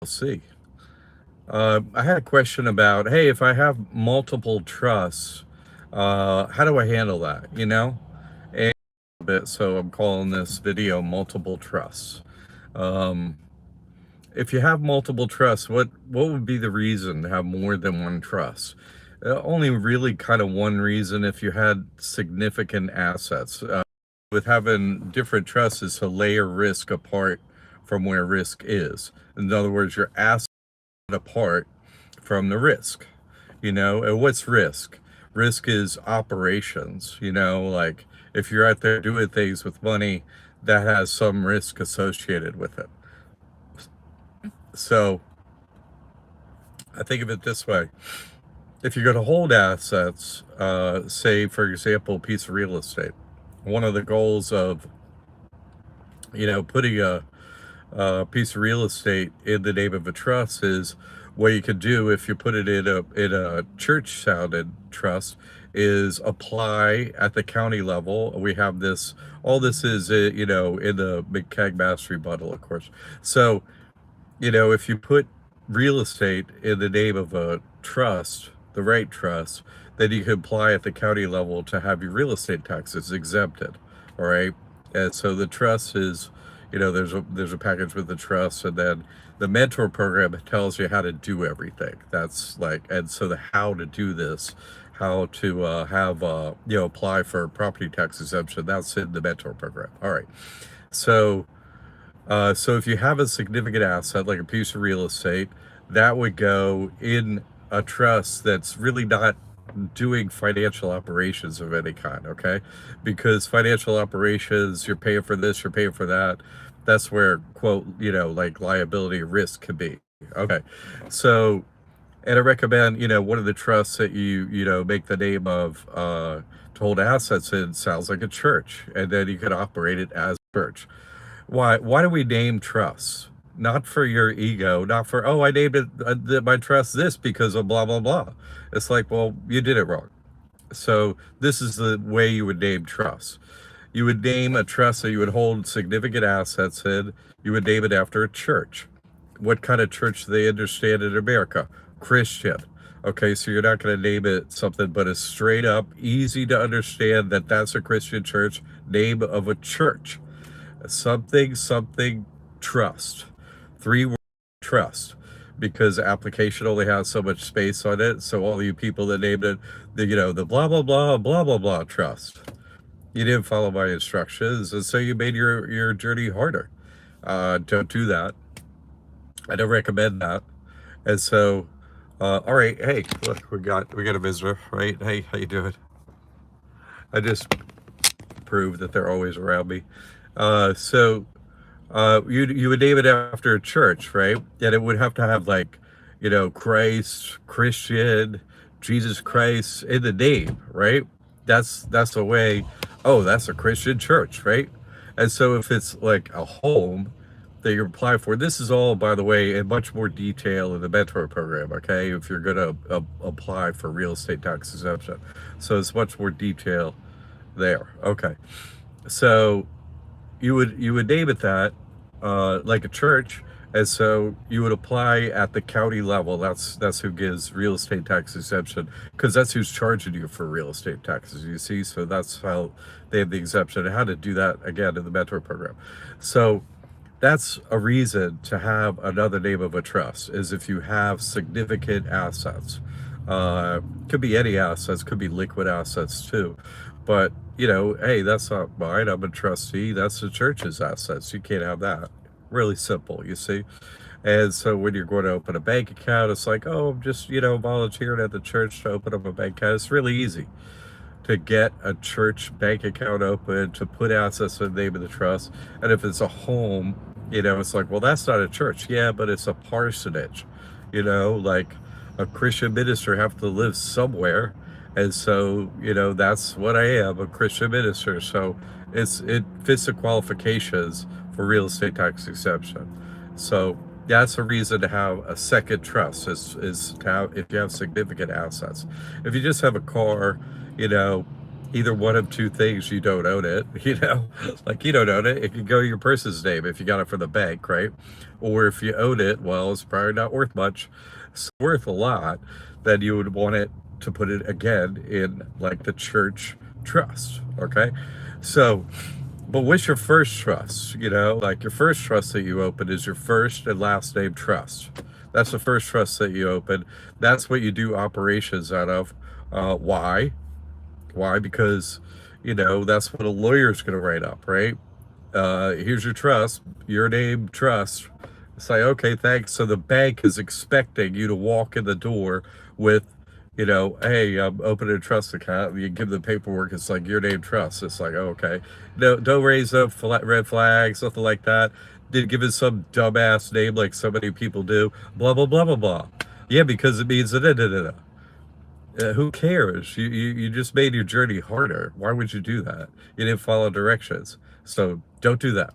See. I had a question about, hey, if I have multiple trusts, how do I handle that? And a bit, so I'm calling this video multiple trusts. Um, if you have multiple trusts, what would be the reason to have more than one trust? Only really kind of one reason if you had significant assets. With having different trusts is to layer risk apart from where risk is. In other words, your assets apart from the risk. And what's risk? Risk is operations. Like if you're out there doing things with money, that has some risk associated with it. So I think of it this way. If you're going to hold assets, say, for example, a piece of real estate, one of the goals of, putting a piece of real estate in the name of a trust is what you could do if you put it in a church sounded trust is apply at the county level. We have this, all this is, in the McCagg Mastery bundle, of course. So, if you put real estate in the name of a trust, the right trust, then you can apply at the county level to have your real estate taxes exempted. All right. And so the trust is, there's a package with the trust, and then the mentor program tells you how to do everything. That's like, and so the how to do this, how to have apply for property tax exemption, that's in the mentor program. All right. So so if you have a significant asset like a piece of real estate, that would go in a trust that's really not doing financial operations of any kind, okay? Because financial operations, you're paying for this, you're paying for that. That's where, quote, like liability risk could be. Okay. So, and I recommend, one of the trusts that make the name of to hold assets in sounds like a church, and then you could operate it as a church. Why do we name trusts? Not for your ego, not for, oh, I named it my trust this because of blah blah blah. It's like, well, you did it wrong. So this is the way you would name trusts. You would name a trust that you would hold significant assets in. You would name it after a church. What kind of church do they understand in America? Christian. Okay, so you're not going to name it something but a straight up, easy to understand that that's a Christian church, name of a church. Something trust. 3 words trust. Because application only has so much space on it. So all you people that named it, the blah blah blah blah blah blah trust. You didn't follow my instructions, and so you made your journey harder. Don't do that. I don't recommend that. And so, all right, hey, look, we got a visitor, right? Hey, how you doing? I just proved that they're always around me. So you would name it after a church, right? And it would have to have like, Christ, Christian, Jesus Christ in the name, right? That's a way. Oh, that's a Christian church, right? And so if it's like a home that you apply for, this is all, by the way, in much more detail in the mentor program. Okay, if you're going to apply for real estate tax exemption, so it's much more detail there. Okay, so you would name it that, like a church, and so you would apply at the county level. That's who gives real estate tax exemption, because that's who's charging you for real estate taxes. You see, so that's how they have the exemption, and how to do that again in the mentor program. So that's a reason to have another name of a trust, is if you have significant assets. Could be any assets, could be liquid assets too. But, hey, that's not mine. I'm a trustee. That's the church's assets. You can't have that. Really simple, you see? And so when you're going to open a bank account, it's like, oh, I'm just, volunteering at the church to open up a bank account. It's really easy to get a church bank account open, to put assets in the name of the trust. And if it's a home, it's like, well, that's not a church. Yeah, but it's a parsonage. Like a Christian minister have to live somewhere. And so, that's what I am, a Christian minister. So it fits the qualifications for real estate tax exemption. So that's a reason to have a second trust, is to have, if you have significant assets. If you just have a car, you know, either one of two things: you don't own it, like you don't own it. It could go your person's name if you got it from the bank, right? Or if you own it, well, it's probably not worth much. It's worth a lot, then you would want it to put it again in like the church trust, okay? So, but what's your first trust? Like your first trust that you open is your first and last name trust. That's the first trust that you open. That's what you do operations out of. Why? Why? Because, that's what a lawyer's going to write up, right? Here's your trust, your name, trust. It's like, okay, thanks. So the bank is expecting you to walk in the door with, hey, I'm opening a trust account. You give the paperwork. It's like your name, trust. It's like, oh, okay. No, don't raise up red flags, nothing like that. Did give it some dumbass name like so many people do. Blah blah blah blah blah. Yeah, because it means da. Who cares? You just made your journey harder. Why would you do that? You didn't follow directions, so don't do that.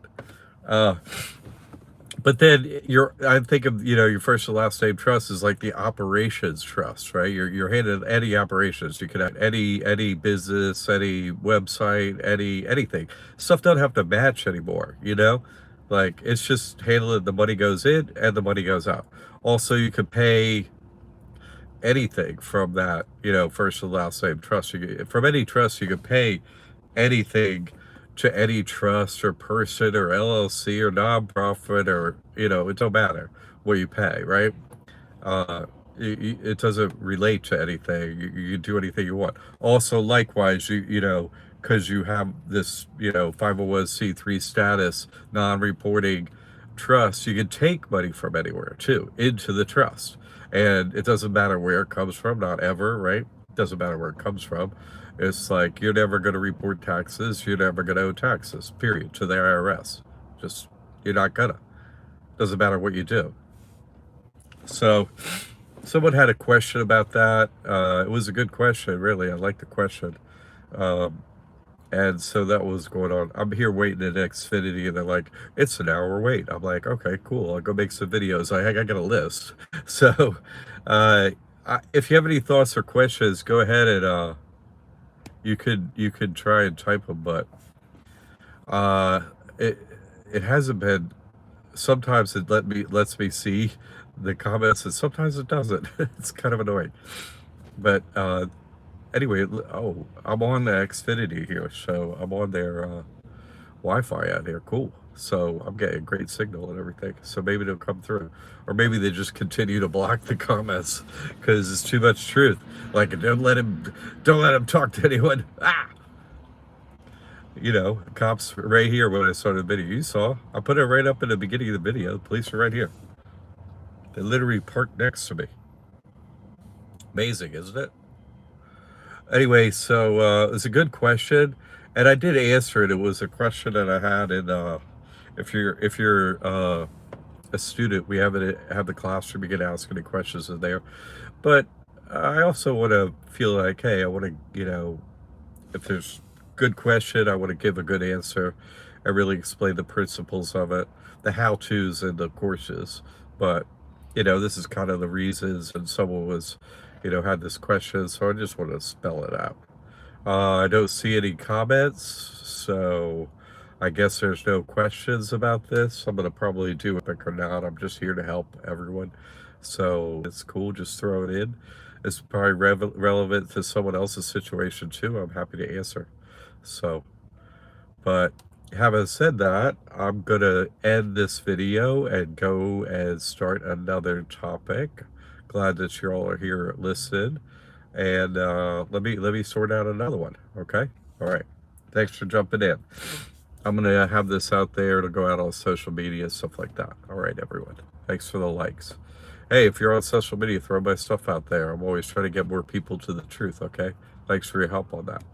Uh, but then I think of your first and last name trust is like the operations trust, right? You're handed any operations. You can have any business, any website, anything. Stuff don't have to match anymore. Like it's just handling. The money goes in and the money goes out. Also, you could pay anything from that, first and last name trust. From any trust, you can pay anything to any trust or person or LLC or nonprofit or, it don't matter what you pay, right? It doesn't relate to anything. You can do anything you want. Also, likewise, because you have this, 501c3 status, non-reporting trust, you can take money from anywhere too into the trust. And it doesn't matter where it comes from, not ever, right? It doesn't matter where it comes from. It's like you're never going to report taxes. You're never going to owe taxes, period, to the IRS. Just, you're not gonna. Doesn't matter what you do. So, someone had a question about that. It was a good question, really. I like the question. And so that was going on. I'm here waiting at Xfinity, and they're like, "It's an hour wait." I'm like, "Okay, cool. I'll go make some videos." I got a list. So, if you have any thoughts or questions, go ahead and you could try and type them. But uh, it it hasn't been. Sometimes it lets me see the comments, and sometimes it doesn't. It's kind of annoying. But anyway, oh, I'm on the Xfinity here, so I'm on their Wi-Fi out here. Cool. So I'm getting great signal and everything. So maybe they'll come through, or maybe they just continue to block the comments because it's too much truth. Like don't let him talk to anyone. Ah, cops right here when I started the video. You saw, I put it right up in the beginning of the video. The police are right here. They literally parked next to me. Amazing, isn't it? Anyway, so it was a good question, and I did answer it. It was a question that I had in if you're a student, we have the classroom. You can ask any questions in there, but I also want to feel like, hey, I want to, if there's good question, I want to give a good answer. I really explain the principles of it, the how-tos and the courses. But this is kind of the reasons, and someone was, had this question, so I just want to spell it out. I don't see any comments, so I guess there's no questions about this. I'm gonna probably do it or not. I'm just here to help everyone, so it's cool. Just throw it in. It's probably relevant to someone else's situation too. I'm happy to answer. So, but having said that, I'm gonna end this video and go and start another topic. Glad that you all are here listening, and let me sort out another one. Okay, all right. Thanks for jumping in. I'm gonna have this out there to go out on social media, stuff like that. All right, everyone. Thanks for the likes. Hey, if you're on social media, throw my stuff out there. I'm always trying to get more people to the truth. Okay. Thanks for your help on that.